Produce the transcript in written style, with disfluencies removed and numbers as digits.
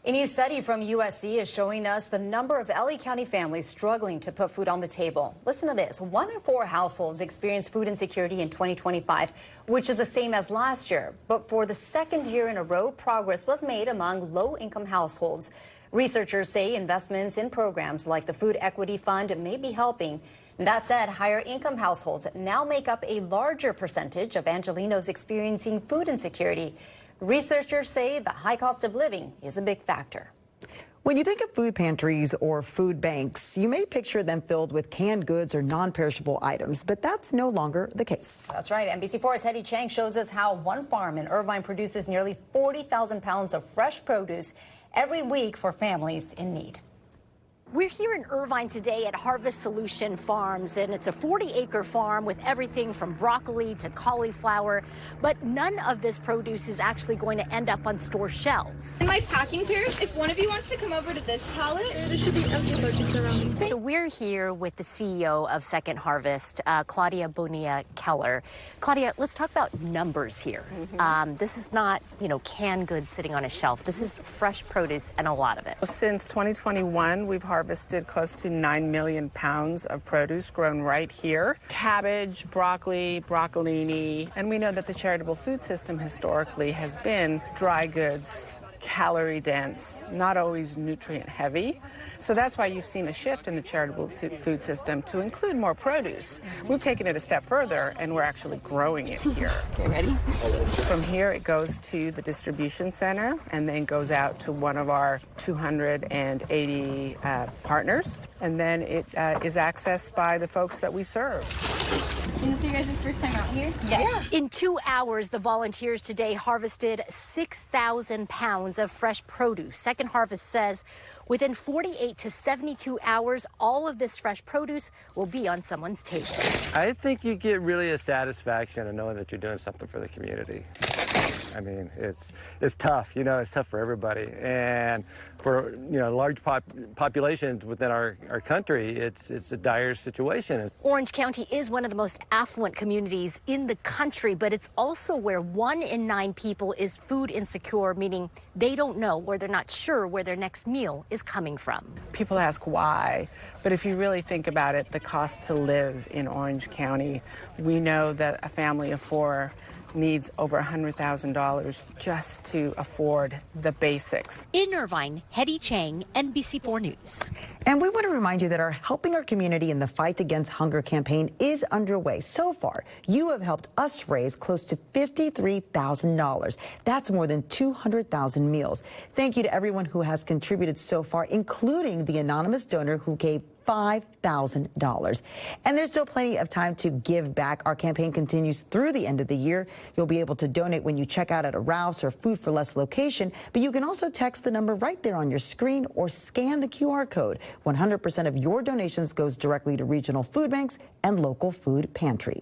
A new study from USC is showing us the number of LA County families struggling to put food on the table. Listen to this. 1 in 4 households experienced food insecurity in 2025, which is the same as last year. But for the second year in a row, progress was made among low-income households. Researchers say investments in programs like the Food Equity Fund may be helping. That said, higher income households now make up a larger percentage of Angelenos experiencing food insecurity. Researchers say the high cost of living is a big factor. When you think of food pantries or food banks, you may picture them filled with canned goods or non-perishable items, but that's no longer the case. That's right. NBC4's Hetty Chang shows us how one farm in Irvine produces nearly 40,000 pounds of fresh produce every week for families in need. We're here in Irvine today at Harvest Solution Farms, and it's a 40-acre farm with everything from broccoli to cauliflower, but none of this produce is actually going to end up on store shelves. In my packing period, if one of you wants to come over to this pallet, there should be empty buckets around. So we're here with the CEO of Second Harvest, Claudia Bonilla Keller. Claudia, let's talk about numbers here. This is not, canned goods sitting on a shelf. This is fresh produce, and a lot of it. Since 2021, we've harvested close to 9 million pounds of produce grown right here. Cabbage, broccoli, broccolini, and we know that the charitable food system historically has been dry goods, calorie dense, not always nutrient heavy. So that's why you've seen a shift in the charitable food system to include more produce. We've taken it a step further, and we're actually growing it here. Okay, ready? From here, it goes to the distribution center and then goes out to one of our 280 partners. And then it is accessed by the folks that we serve. Is this your guys' first time out here? Yeah. In 2 hours, the volunteers today harvested 6,000 pounds of fresh produce. Second Harvest says within 48 to 72 hours, all of this fresh produce will be on someone's table. I think you get really a satisfaction in knowing that you're doing something for the community. I mean, it's tough, it's tough for everybody. And for, large populations within our country, it's a dire situation. Orange County is one of the most affluent communities in the country, but it's also where 1 in 9 people is food insecure, meaning they don't know or they're not sure where their next meal is coming from. People ask why, but if you really think about it, the cost to live in Orange County, we know that a family of 4 needs over $100,000 just to afford the basics. In Irvine, Hetty Chang, NBC4 News. And we want to remind you that our Helping Our Community in the Fight Against Hunger campaign is underway. So far, you have helped us raise close to $53,000. That's more than 200,000 meals. Thank you to everyone who has contributed so far, including the anonymous donor who gave $5,000. And there's still plenty of time to give back. Our campaign continues through the end of the year. You'll be able to donate when you check out at a Rouse or Food for Less location, but you can also text the number right there on your screen or scan the QR code. 100% of your donations goes directly to regional food banks and local food pantries.